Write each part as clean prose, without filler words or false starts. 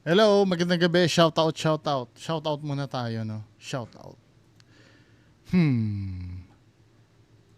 Hello, magandang gabi. Shout out, shout out. Shout out muna tayo, no? Shout out. Hmm.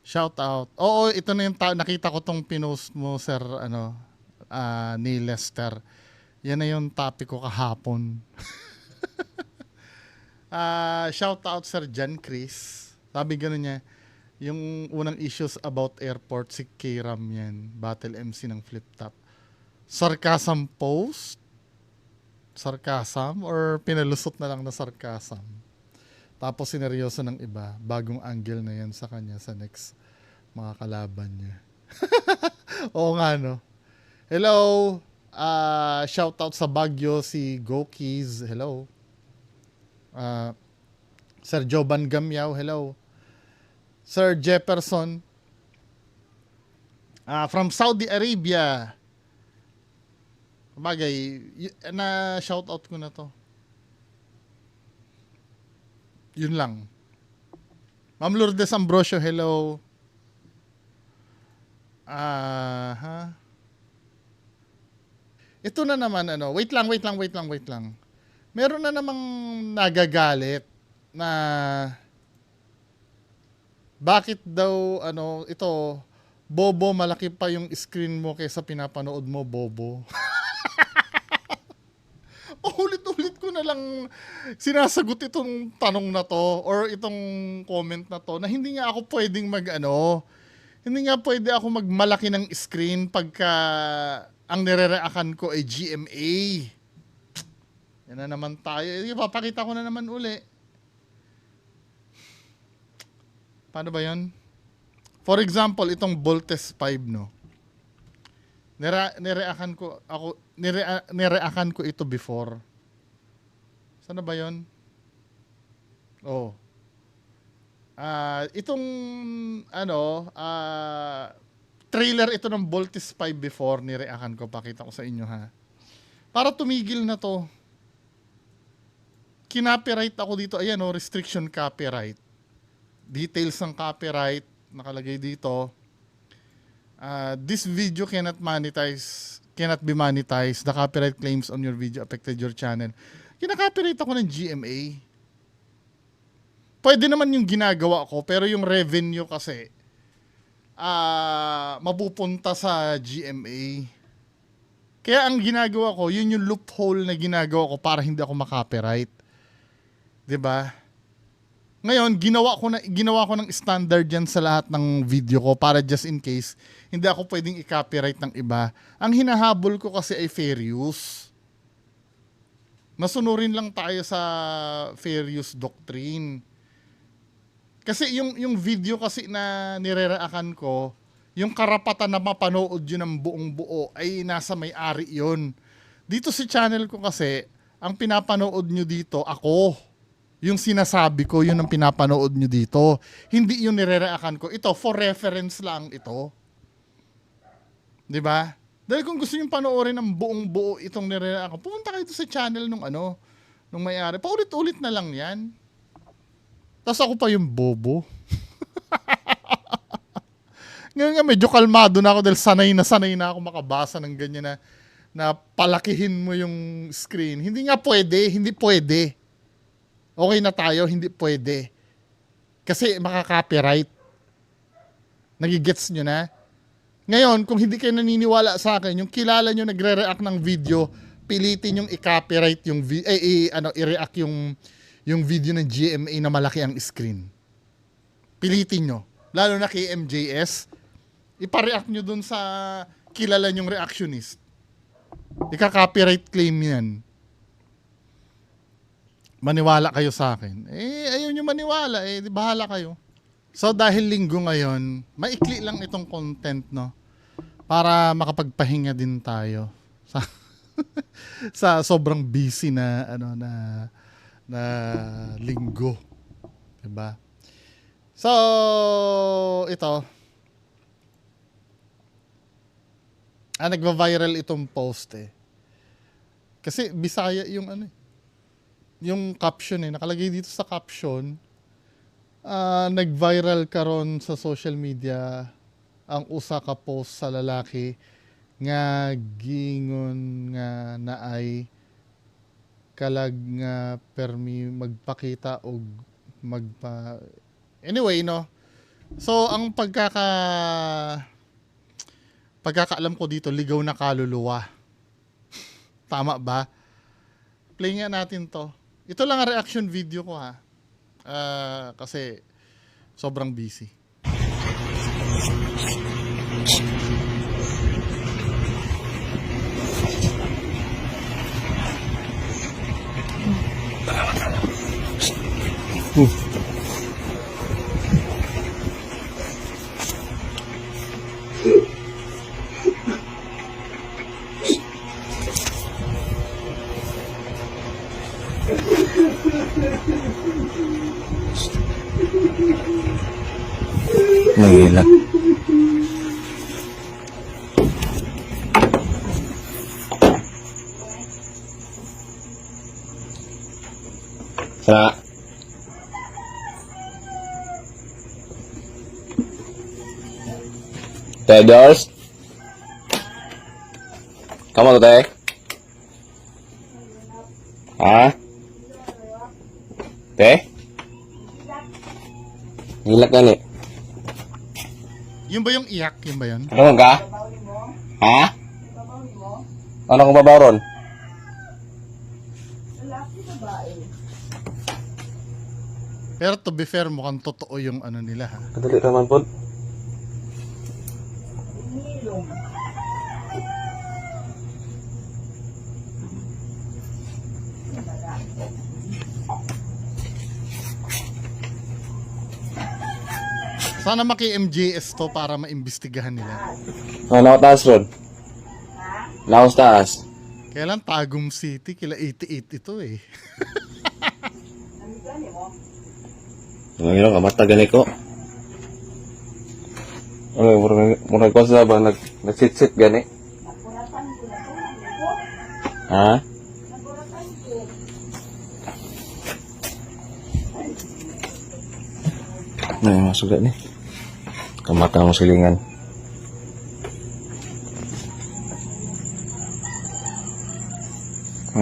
Shout out. Oo, ito na yung nakita ko tong pinost mo, sir, ni Lester. Yan na yung topic ko kahapon. Shout out, Sir John Chris. Sabi gano'n niya, yung unang issues about airport, si Kiram yan. Battle MC ng Flip Top. Sarcasm post? Sarcasm? Or pinalusot na lang na sarcasm? Tapos sineryoso ng iba, bagong angle na yan sa kanya sa next mga kalaban niya. Oo nga, no? Hello, shout out sa Baguio si Gokis, hello. Uh, Sir Joban Gamyaw, hello. Sir Jefferson, from Saudi Arabia. Bagay, na shout out ko na to. Yun lang. Ma'am Lourdes Ambrosio, hello. Ito na naman, wait lang. Meron na namang nagagalit na bakit daw, ito, bobo, malaki pa yung screen mo kaysa pinapanood mo, bobo. Ulit-ulit ko na lang sinasagot itong tanong na to or itong comment na to na hindi nga ako pwedeng hindi nga pwede ako magmalaki ng screen pagka ang nire-react ko ay GMA. Yan na naman tayo. Papakita ko na naman uli. Paano ba yan? For example, itong Voltes 5, no? Nireakan ko ito before. Sana ba yon? Oh. Itong trailer ito ng Voltes 5 before nireakan ko, pakita ko sa inyo ha. Para tumigil na to. Kinopyright ako dito, ayan oh, restriction copyright. Details ng copyright nakalagay dito. This video cannot be monetized. The copyright claims on your video affected your channel. Kinaka-copyright ako ng GMA. Pwede naman yung ginagawa ko, pero yung revenue kasi mapupunta sa GMA. Kaya ang ginagawa ko, yun yung loophole na ginagawa ko para hindi ako makopyright. 'Di ba? Ngayon, ginawa ko ng standard yan sa lahat ng video ko para just in case hindi ako pwedeng i-copyright ng iba. Ang hinahabol ko kasi ay fair use. Masunurin lang tayo sa fair use doctrine. Kasi yung video kasi na nire-reakan ko, yung karapatan na mapanood yun ng buong buo ay nasa may-ari yun. Dito sa channel ko kasi, ang pinapanood nyo dito, ako. Yung sinasabi ko, yun ang pinapanood nyo dito. Hindi yung nire-reakan ko. Ito, for reference lang ito. 'Di ba? Dahil kung gusto niyo panoorin ng buong buo itong nire-reakan ko, pumunta kayo sa channel nung may-ari. Paulit-ulit na lang yan. Tapos ako pa yung bobo. Ngayon nga medyo kalmado na ako dahil sanay na ako makabasa ng ganyan na palakihin mo yung screen. Hindi pwede. Okay na tayo, hindi pwede. Kasi makaka-copyright. Nagigets nyo na? Ngayon, kung hindi kayo naniniwala sa akin, yung kilala nyo nagre-react ng video, pilitin yung i-copyright yung i-react yung video ng GMA na malaki ang screen. Pilitin nyo. Lalo na kay MJS, ipa-react nyo dun sa kilala nyong reactionist. Ika-copyright claim yan. Maniwala kayo sa akin. Ayaw nyo maniwala, di bahala kayo. So dahil linggo ngayon, maikli lang itong content, no? Para makapagpahinga din tayo sa sa sobrang busy na na linggo, 'di ba? So ito, nagva-viral itong post eh. Kasi Bisaya yung yung caption eh, nakalagay dito sa caption, nag-viral karon sa social media ang usa ka post sa lalaki nga gingon nga naay kalag nga permi magpakita o magpa anyway no. So ang pagkakaalam ko dito, ligaw na kaluluwa. Tama ba? Play nga natin to. Ito lang ang reaction video ko ha. Kasi sobrang busy. Nahihilak. Sa Teh Jules, kamu tuh teh? Hah? Teh? Hilak kan nih? Yun ba yung iyak? Yun ba yun? Ano ka? Ha? Ano kong babaw ron? Pero to be fair, mukhang totoo yung ano nila ha. Kadali naman po. Sana maki-MJS to para maimbestigahan nila. Ano taas ron? Laos taas. Kailan Tagum City, kila 88 ito eh. Ngayon ka matagal ko. Ano, murag ko sa ba nagsit-sit gani? Ha? Nah, masuk gak nih? Kamata ng silingan.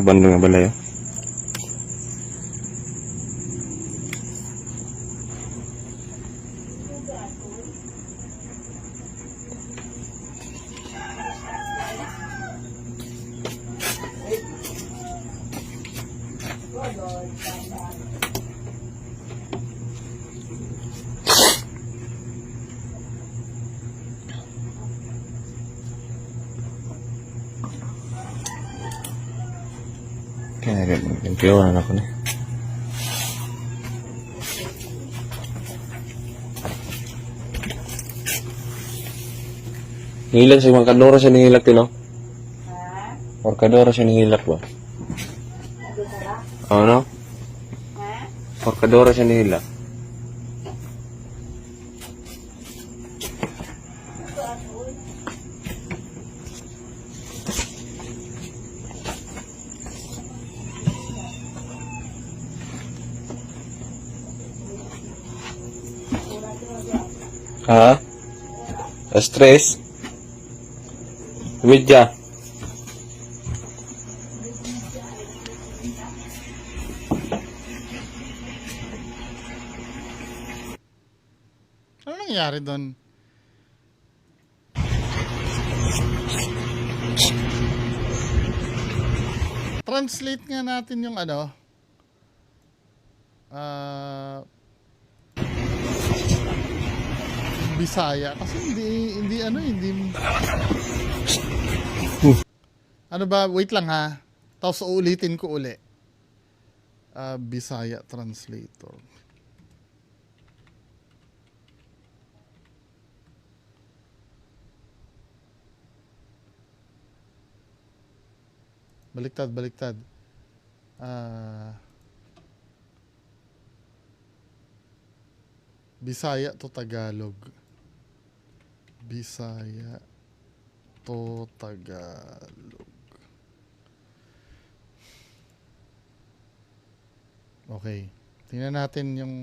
Bandung nga balay. Kaya nagkiwanan ako nih. Nihilak si Markadora siya nihilak tino? Markadora siya nihilak ba? Ano? Markadora siya nihilak. Ha? Stress? Media. Ano nangyari doon? Translate nga natin yung ano. Bisaya kasi hindi ano ba, wait lang ha, tapos uulitin ko uli. Bisaya translator, baliktad Bisaya to Tagalog. Bisaya to Tagalog. Okay. Tingnan natin yung...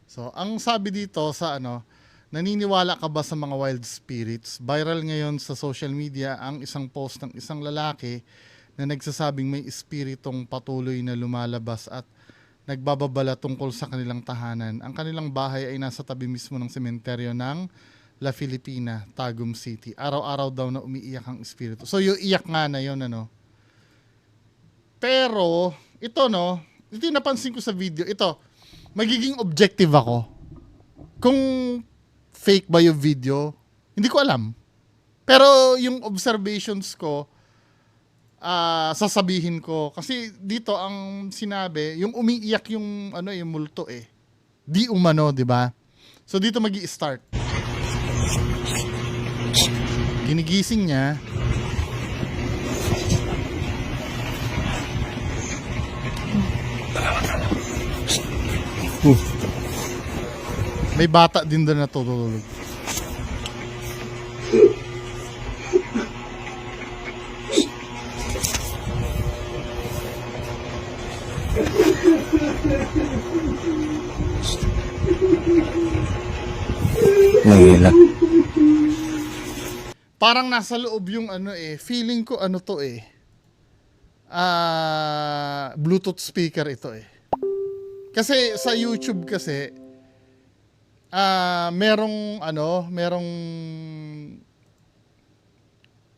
So, ang sabi dito sa ano, naniniwala ka ba sa mga wild spirits? Viral ngayon sa social media ang isang post ng isang lalaki na nagsasabing may espiritong patuloy na lumalabas at nagbababala tungkol sa kanilang tahanan. Ang kanilang bahay ay nasa tabi mismo ng sementeryo ng La Filipina, Tagum City. Araw-araw daw na umiiyak ang espiritu. So yung iyak nga na yun, ano. Pero, ito no, ito yung napansin ko sa video. Ito, magiging objective ako. Kung fake ba yung video, hindi ko alam. Pero yung observations ko, sasabihin ko. Kasi dito ang sinabi, yung umiiyak yung, yung multo eh. Di umano, di ba? So dito magi-start. Ginigising niya. May bata din doon na tutulog. Nahihilak. Parang nasa loob yung feeling ko Bluetooth speaker ito eh. Kasi sa YouTube kasi merong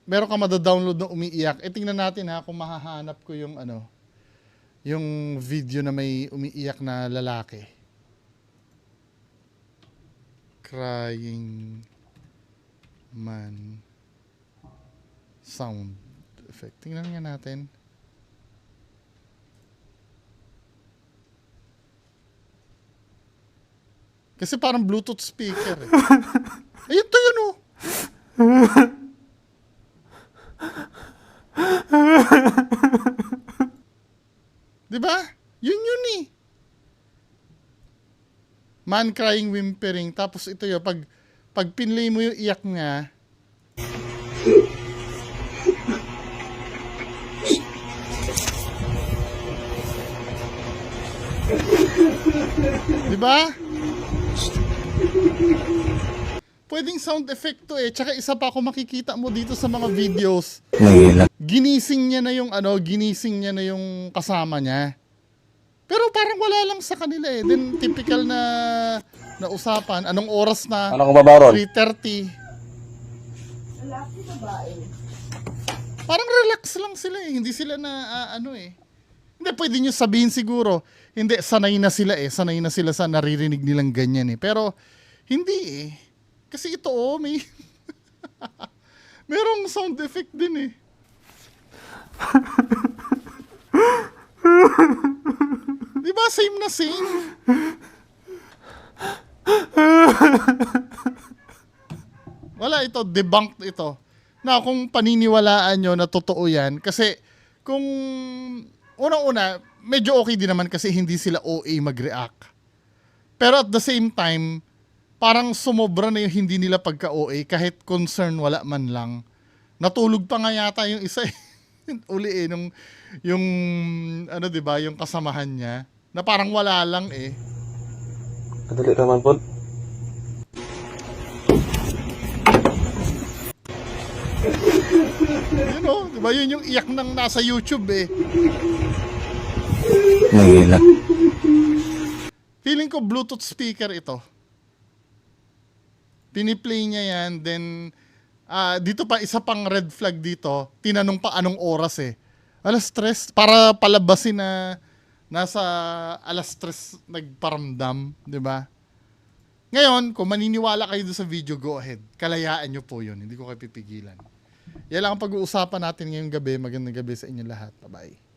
ka mada-download na umiiyak. Tingnan natin ha kung mahahanap ko yung yung video na may umiiyak na lalaki. Crying man sound effect. Tingnan nga natin. Kasi parang Bluetooth speaker eh. Ayun to yun oh. Diba? Yun eh. Man crying, whimpering. Tapos ito yun, pag pinlay mo yung iyak niya, diba? Pwedeng sound effect to eh. Tsaka isa pa kung makikita mo dito sa mga videos. Nahihilak. Ginising niya na yung kasama niya. Pero parang wala lang sa kanila eh. Then typical na usapan. Anong oras na? Ano kung babaron? 3:30. Lalaki babae. Parang relax lang sila eh. Hindi sila na Hindi, pwede nyo sabihin siguro. Hindi, sanay na sila eh. Sanay na sila sa naririnig nilang ganyan eh. Pero hindi eh. Kasi ito may merong sound effect din eh. Diba same na same? Wala ito, debunked ito. Na kung paniniwalaan nyo na totoo yan, kasi kung unang-una, medyo okay din naman kasi hindi sila OA mag-react. Pero at the same time, parang sumobra na yung hindi nila pagka-OA kahit concern wala man lang. Natulog pa nga yata yung isa eh. Uli eh, yung diba, yung kasamahan niya, na parang wala lang eh. Kadali naman po. Diba yun yung iyak ng nasa YouTube eh. Nahihilak. Feeling ko Bluetooth speaker ito. Piniplay niya yan, then dito pa isa pang red flag dito, tinanong pa anong oras eh. 3:00 para palabasin na nasa 3:00 nagparamdam, 'di ba? Ngayon, kung maniniwala kayo doon sa video, go ahead. Kalayaan nyo po 'yun, hindi ko kayo pipigilan. Yan lang ang pag-uusapan natin ngayong gabi. Magandang gabi sa inyo lahat. Bye-bye.